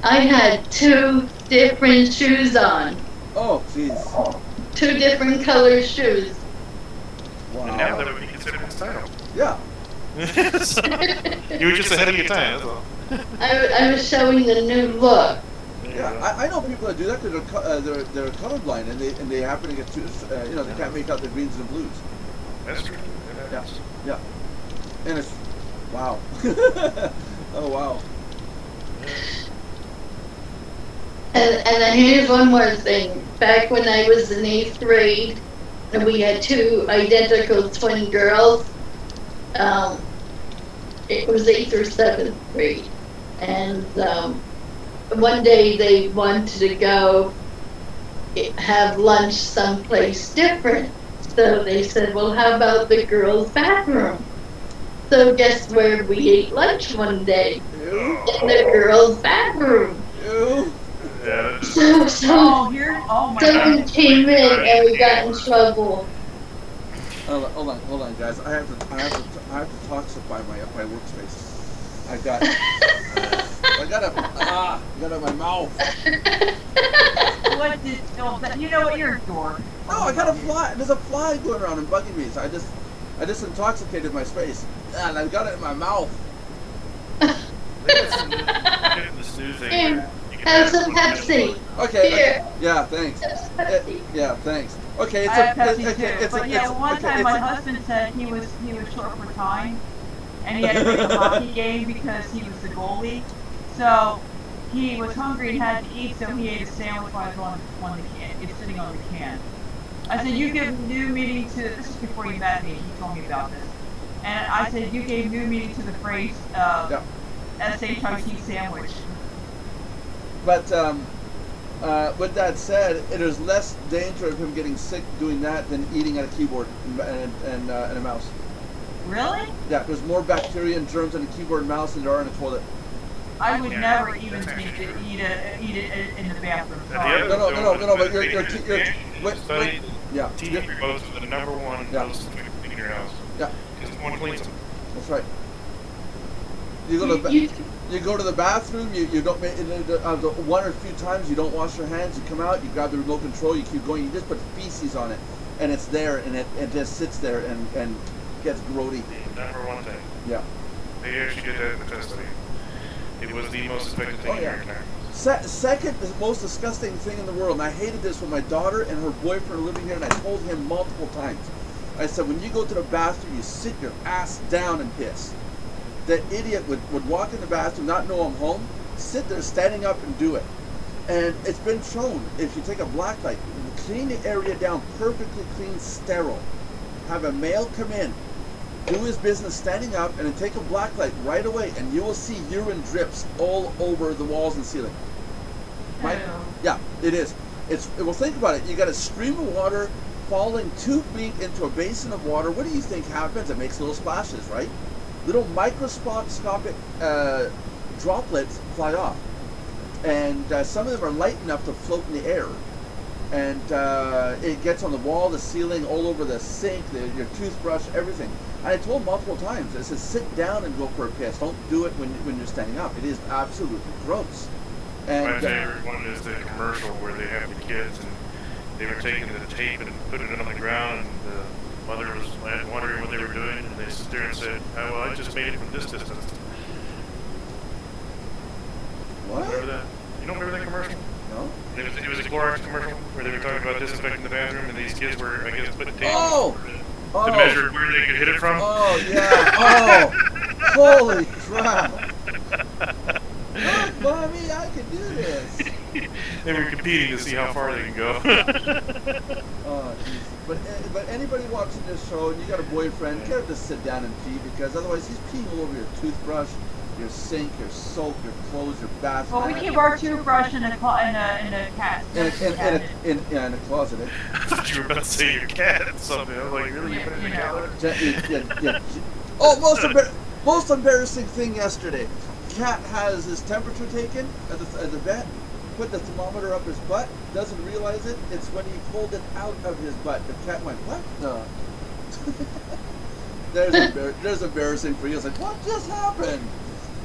S4: I had 2 different shoes on.
S2: Oh, jeez.
S4: 2 different colored shoes.
S2: Wow.
S1: And now that would be considered a style.
S2: Yeah.
S1: So, you were just ahead of your time, that's all.
S4: I was showing the new look.
S2: Yeah, I know people that do that because they're colorblind and they happen to get you know, they can't make out the greens and blues.
S1: That's true.
S2: Yeah. And it's wow. Oh wow.
S4: And then here's one more thing. Back when I was in 8th grade, and we had 2 identical twin girls. It was 8th or 7th grade, and one day they wanted to go have lunch someplace different. So they said, well, how about the girls' bathroom? So guess where we ate lunch one day?
S2: Ew.
S4: In the girls' bathroom.
S2: Ew.
S1: Yeah.
S4: So
S3: Oh my
S4: someone
S3: God.
S4: came in and we got in trouble.
S2: Hold on, guys. I have to toxify my workspace. I got it in my mouth.
S3: What did? Oh, you know what? You're a dork.
S2: No, I got a fly. There's a fly going around and bugging me. So I just intoxicated my space, and I got it in my mouth.
S1: This new thing.
S4: Have some Pepsi.
S2: Okay.
S4: Here.
S2: Yeah, thanks. Yeah, thanks. Okay,
S3: I have Pepsi too. But yeah, one time my husband said he was short for time, and he had to make a hockey game because he was the goalie. So he was hungry and had to eat, so he ate a sandwich while I was on the can. It's sitting on the can. I said, you give new meaning to, this is before you met me, he told me about this. And I said, you gave new meaning to the phrase, S-H-I-T sandwich.
S2: But with that said, it is less danger of him getting sick doing that than eating at a keyboard and a mouse.
S3: Really?
S2: Yeah, there's more bacteria and germs on a keyboard and mouse than there are in a toilet.
S3: I would never even think to eat it in the bathroom. Sorry.
S2: No, but you're yeah.
S1: TV remotes are the #1 most thing in your house.
S2: Yeah.
S1: Because no one cleans them.
S2: That's right. You You go to the bathroom. You don't make the one or a few times you don't wash your hands. You come out. You grab the remote control. You keep going. You just put feces on it, and it's there, and it just sits there and gets grody.
S1: The number one thing.
S2: Yeah.
S1: They actually did that in the test study. It was the most effective thing in your time.
S2: Second, the most disgusting thing in the world, and I hated this when my daughter and her boyfriend were living here, and I told him multiple times. I said, when you go to the bathroom, you sit your ass down and piss. That idiot would walk in the bathroom, not know I'm home, sit there standing up and do it. And it's been shown, if you take a black light, clean the area down, perfectly clean, sterile. Have a male come in, do his business standing up, and then take a black light right away, and you will see urine drips all over the walls and ceiling. Yeah, it is. Well, think about it. You got a stream of water falling 2 feet into a basin of water. What do you think happens? It makes little splashes, right? Little microscopic droplets fly off, and some of them are light enough to float in the air, and it gets on the wall, the ceiling, all over the sink, your toothbrush, everything. And I told multiple times, I said, sit down and go for a piss. Don't do it when you're standing up. It is absolutely gross. And
S1: my favorite one is the commercial where they have the kids and they were taking the tape and putting it on the ground, and the mother was wondering what they were doing, and they sit there and said, oh, well, I just made it from this distance.
S2: What?
S1: Remember that? You don't remember that commercial?
S2: No.
S1: It was a Clorox commercial where they were talking about disinfecting the bathroom, and these kids were, I guess, putting tape to measure where they could hit it from.
S2: Oh, yeah. Oh, holy crap. Look, Mommy, I can do this.
S1: They were competing to see how far they can go.
S2: Oh, geez. But anybody watching this show, and you got a boyfriend, you gotta just sit down and pee, because otherwise he's peeing all over your toothbrush, your sink, your soap, your clothes, your bathroom.
S3: Well, we keep our toothbrush in a cat.
S2: In a closet.
S1: I thought you were about to say your cat or something. I was like, really? You put it in the closet?
S2: Yeah. Oh, most embarrassing thing yesterday. Cat has his temperature taken at the vet, put the thermometer up his butt, doesn't realize it. It's when he pulled it out of his butt. The cat went, what? No. There's embarrassing for you. It's like, what just happened?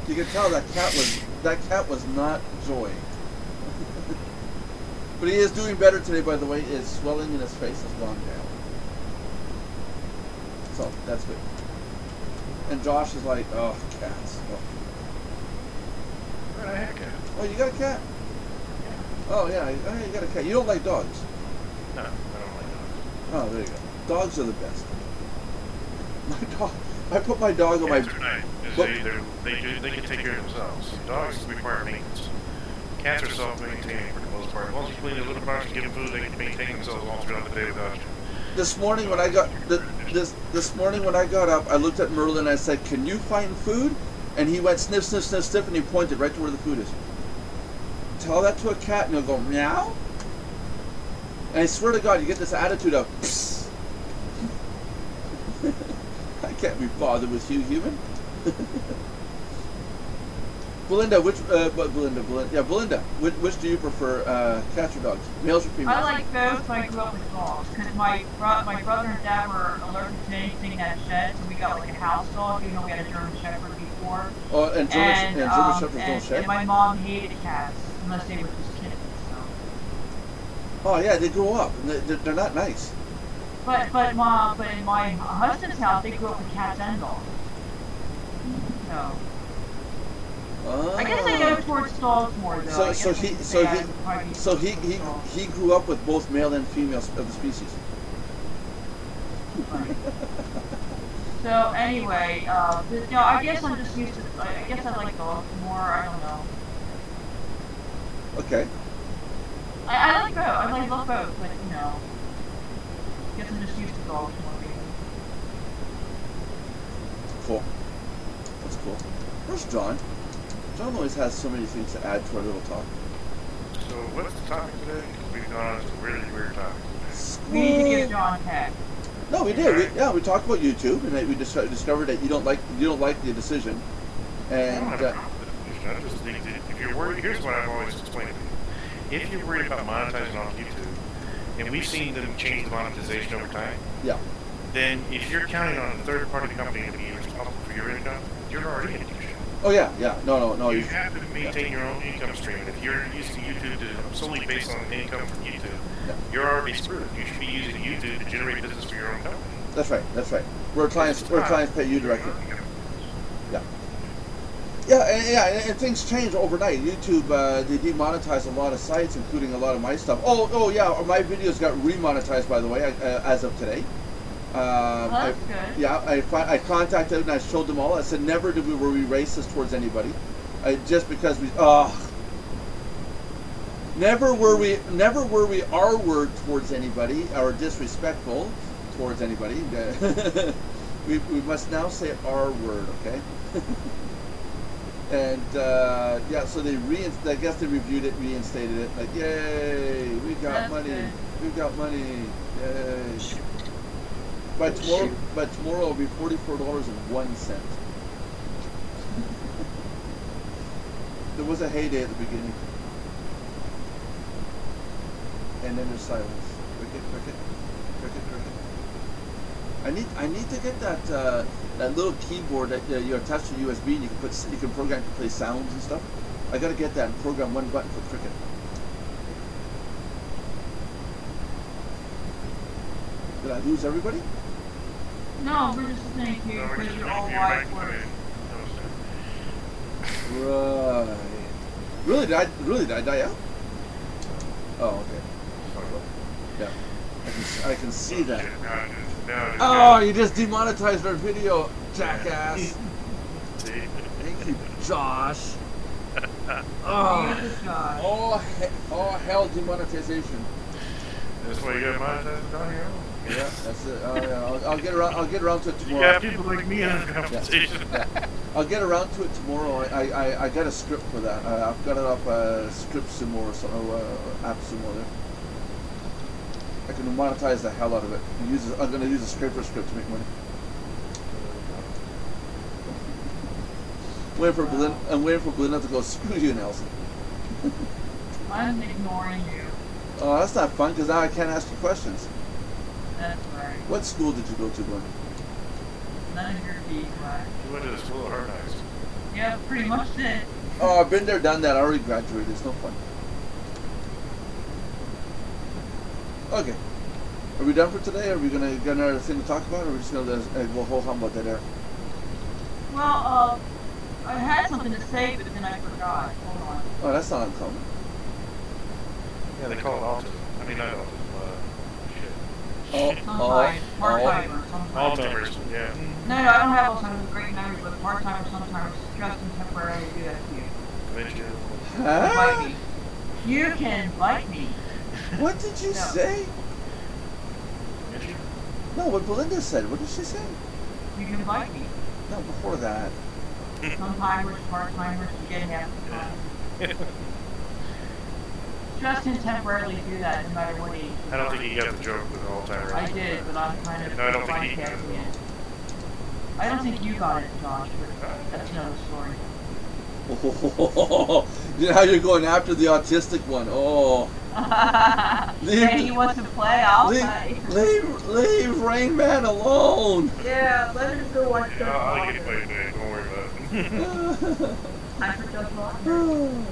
S2: You can tell that cat was not enjoying. But he is doing better today, by the way. His swelling in his face has gone down. So that's good. And Josh is like, oh, cats. Oh.
S1: I have a cat.
S2: Oh, you got a cat?
S1: Yeah.
S2: Oh, yeah, you got a cat. You don't like dogs?
S1: No, I don't like dogs.
S2: Oh, there you go. Dogs are the best. My dog. I put my dog on my.
S1: Cats are nice. They can take care of themselves. Dogs require maintenance. Cats are self-maintaining for the most part. As long as you clean a little bunch and give them food, they can maintain themselves all throughout the day without you.
S2: This morning when I got this morning when I got up, I looked at Merlin and I said, "Can you find food?" And he went sniff, sniff, sniff, sniff, and he pointed right to where the food is. Tell that to a cat, and he'll go meow. And I swear to God, you get this attitude of, psst. I can't be bothered with you, human. Belinda, Belinda, which do you prefer, cats or dogs? Males or females?
S3: I like both, but I grew up with dogs. Because my brother and dad were allergic to anything that shed, so we got like a house dog, even though we had a German Shepherd before.
S2: Oh, and German Shepherds don't shed?
S3: And my mom hated cats, unless they were just kittens. So.
S2: Oh yeah, they grow up. They're not nice.
S3: But in my husband's house, they grew up with cats and dogs. So. I guess I go towards dogs more though.
S2: So he grew up with both male and female of the species.
S3: So anyway, I guess I'm just used to. I guess I like dogs more. I don't know.
S2: Okay.
S3: I like both. I love both, but you know, I guess I'm just used to dogs more. Maybe.
S2: Cool. That's cool. Where's John? John always has so many things to add to our little talk.
S1: So what's the topic today? Because we've gone on to a really weird topic today.
S3: We need to give John a tag.
S2: No, we did. We talked about YouTube, and we discovered that you don't like the decision. And
S1: I just think that if you're worried, here's what I've always explained to you. If you're worried about monetizing on YouTube, and we've seen them change the monetization over time,
S2: yeah.
S1: Then if you're counting on a third-party company to be responsible for your income, you're already in a
S2: Oh yeah, yeah. No.
S1: You have to maintain your own income stream. And if you're using YouTube to solely based on income from YouTube, you're already screwed. You should be using YouTube to generate business for your own company.
S2: That's right. That's right. We're trying to pay you directly. Yeah. Yeah, and things change overnight. YouTube, they demonetize a lot of sites, including a lot of my stuff. Oh yeah, my videos got remonetized, by the way, as of today.
S3: That's good.
S2: Yeah, I contacted them and I showed them all. I said never were we racist towards anybody, just because we never were we R-word towards anybody or disrespectful towards anybody. we must now say R-word, okay? And yeah, so I guess they reviewed it, reinstated it. Like, yay, we got money.
S3: Good.
S2: We got money. Yay. By tomorrow it'll be $44.01. There was a heyday at the beginning, and then there's silence. Cricket. I need to get that little keyboard that you attach to USB, and you can program to play sounds and stuff. I gotta get that and program one button for cricket. Did I lose everybody?
S3: No, we're just saying to you because you're all wide words.
S2: Right. Really? Did I die out? Oh, okay. Yeah. I can see that. Oh, you just demonetized our video, jackass. Thank you, Josh. Oh, hell, demonetization.
S1: That's why you got monetized down here.
S2: Yeah, that's it. I'll get around to it tomorrow.
S1: You got people like me on the conversation.
S2: Yeah. I'll get around to it tomorrow. I got a script for that. I've got it up Scriptsumo or something, AppSumo there. I can monetize the hell out of it. I'm going to use a scraper script to make money. I'm waiting for Belinda to go, screw you, Nelson.
S3: I'm ignoring you.
S2: Oh, that's not fun, because now I can't ask you questions.
S3: That's right.
S2: What school did you go to, Glenn?
S3: None of your beeswax.
S1: You went to the school of hard knocks.
S3: Yeah, pretty much it.
S2: Oh, I've been there, done that. I already graduated. It's no fun. Okay. Are we done for today? Are we going to get another thing to talk about? Or are we just going to go whole hum about that air?
S3: Well, I had something to say, but then I forgot. Hold on.
S2: Oh, that's not uncommon.
S1: Yeah, they call it autism. I mean, not autism. Shit.
S3: Sometimes. Part-timer. Sometimes.
S1: Alzheimer's, yeah.
S3: No, I don't have Alzheimer's, great memory, but part-timer sometimes stressed and temporarily do that to you.
S1: Dementia.
S3: Bite me. You can bite me.
S2: What did you say?
S1: Dementia?
S2: No, what Belinda said. What did she say?
S3: You can bite me.
S2: No, before that.
S3: Some-timers, part-timers, you get half the time. Stressed and temporarily do that no matter what age.
S1: I don't think you got the joke with Alzheimer's.
S3: I did, but I'm kind of
S1: No, I don't think he got it.
S3: podcasting it. I don't think you got it, Josh, but that's another story.
S2: Oh, you know how you're going after the autistic one. Oh.
S3: Hey, he wants to play, I'll play.
S2: Leave Rain Man alone.
S3: Yeah, let him go watch
S1: Yeah, I'll get played today. Don't worry about it.
S3: Time for Doug Walker.
S2: Oh,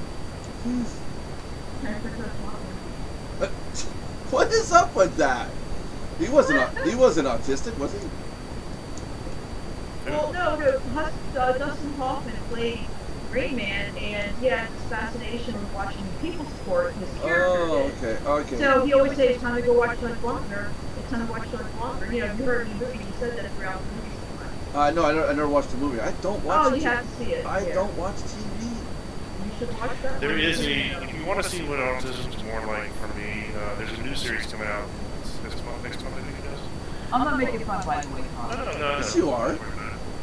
S3: Time for Doug Walker.
S2: what is up with that? He wasn't autistic, was he?
S3: Well, no, Dustin Hoffman played Rain Man, and he had this fascination with watching people sport his character.
S2: Oh,
S3: did.
S2: okay.
S3: So he always said, it's time to go watch Doug Walker. It's time to watch Doug Walker. You know, you heard in the movie, he said that throughout the movie so much.
S2: No, I never watched the movie. I don't watch.
S3: Oh, you have to see it.
S2: I don't watch TV.
S3: You should watch that.
S1: There is if you want to see what autism's more like for me, there's a new series coming out next month, I think it does.
S3: I'm not making fun, by the way, Tom.
S1: No.
S2: Yes, you are.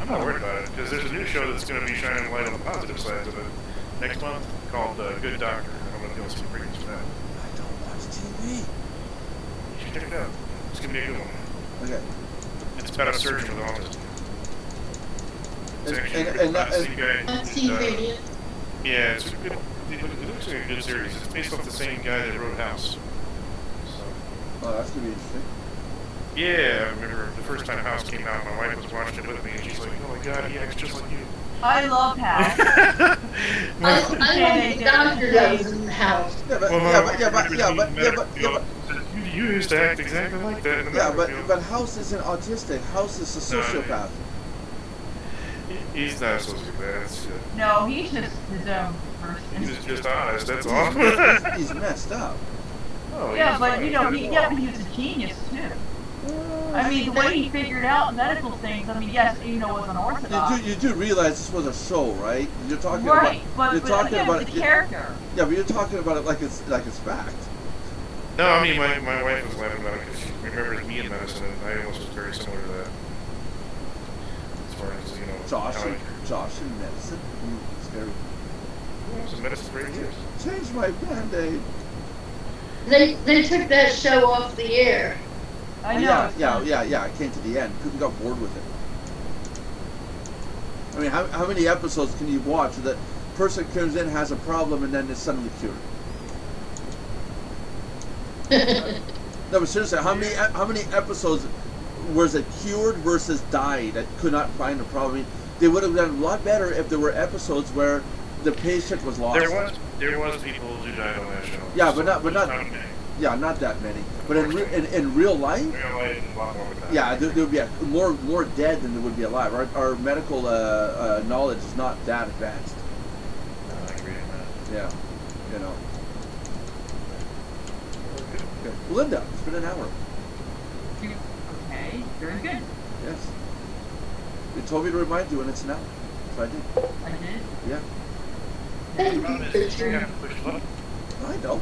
S1: I'm not worried about it, because there's a new show that's going to be shining light on the positive sides of it next month called Good Doctor. I'm going to deal with some ratings for that.
S2: I don't watch TV.
S1: You should check it out. It's going to be a good one.
S2: Okay.
S1: It's about a surgeon with autism. It's actually
S2: And
S1: about the same guy.
S4: I've seen videos.
S1: Yeah, it's a good, it looks like a good series. It's based off the same guy that wrote House. So,
S2: Oh, that's gonna be interesting.
S1: yeah, I remember the first time House came out, my wife was watching it with me, and she's like, "Oh my God, he acts just like you."
S3: I love House.
S4: I like the doctor that was in the house.
S2: Yeah, but
S1: You used to act exactly like that in the medical field.
S2: but House isn't autistic. House is a sociopath.
S1: He's not a sociopath.
S3: No, he's just his own person.
S1: He was just honest, that's all.
S2: He's messed up.
S1: Oh,
S3: Yeah, but you know, he was a genius too. I mean, the way he figured out medical things. I mean, yes, you know, was unorthodox.
S2: You do realize this was a show, right? You're talking
S3: right,
S2: about.
S3: but again, the character.
S2: Yeah, but you're talking about it like it's fact.
S1: No, I mean, my wife was laughing about it because she remembers me in medicine, and I almost was very similar to that. As far as, you know,
S2: Josh in medicine. Scary.
S1: I was in medicine for 8 years.
S2: Change my Band-Aid.
S4: They took that show off the air.
S3: I know.
S2: Yeah. It came to the end. People got bored with it. I mean, how many episodes can you watch that person comes in, has a problem, and then is suddenly cured? No, but seriously, how many episodes was it cured versus died that could not find a problem? I mean, they would have done a lot better if there were episodes where the patient was lost.
S1: There was people who died on that show.
S2: Yeah, but not yeah, not that many. But in real life,
S1: a lot more than that.
S2: yeah, there would be more dead than there would be alive. Our medical knowledge is not that advanced.
S1: No, I agree on that.
S2: Yeah, you know. Okay. Linda, it's been an hour.
S3: Okay, very good.
S2: Yes. You told me to remind you, and it's an hour. So I did.
S3: I did.
S2: Yeah.
S4: Thank you, Richard.
S2: I know.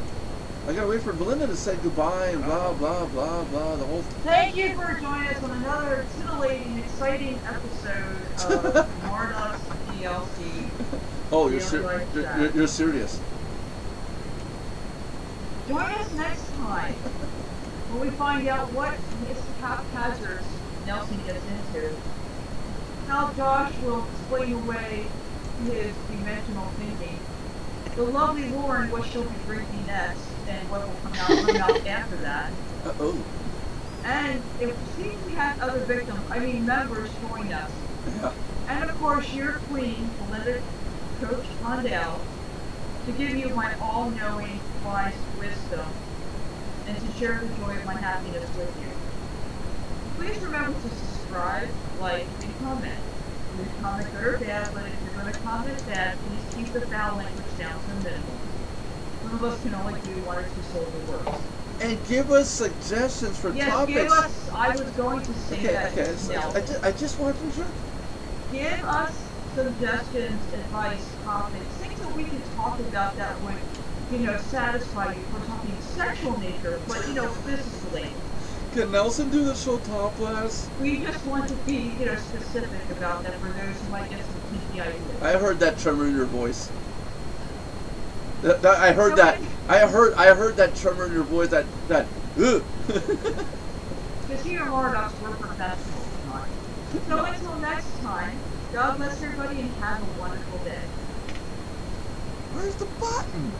S2: I gotta wait for Belinda to say goodbye and blah blah blah blah. The whole.
S3: Thank you for joining us on another titillating, exciting episode of Mardox DLC.
S2: Oh, you're serious.
S3: Join us next time when we find out what haphazards Nelson gets into. How Josh will explain away his dimensional thinking. The lovely Lauren, what she'll be drinking next, and what will come out after that.
S2: Uh-oh.
S3: And it seems we have other victims, members join us.
S2: Yeah.
S3: And of course, your queen, Belinda Coach Mondale, to give you my all-knowing, wise wisdom, and to share the joy of my happiness with you. Please remember to subscribe, like, and comment. You can comment good or bad, but if you're going to comment bad, please keep the foul language down to a minimum. Some of us can only do 1 or 2 syllable words.
S2: And give us suggestions for topics.
S3: Give us, I was going to say that.
S2: Okay, I just want to sure.
S3: Give us suggestions, advice, topics, things that we can talk about that would, satisfy you for something sexual nature, but, business related.
S2: Can Nelson do the show topless?
S3: We just want to be, specific about that for those who might get some kinky ideas.
S2: I heard that tremor in your voice. I heard that. I heard that tremor in your voice. That.
S3: Because here at Mardox, we're professionals, not. So until next time, God bless everybody and have a wonderful day.
S2: Where's the button?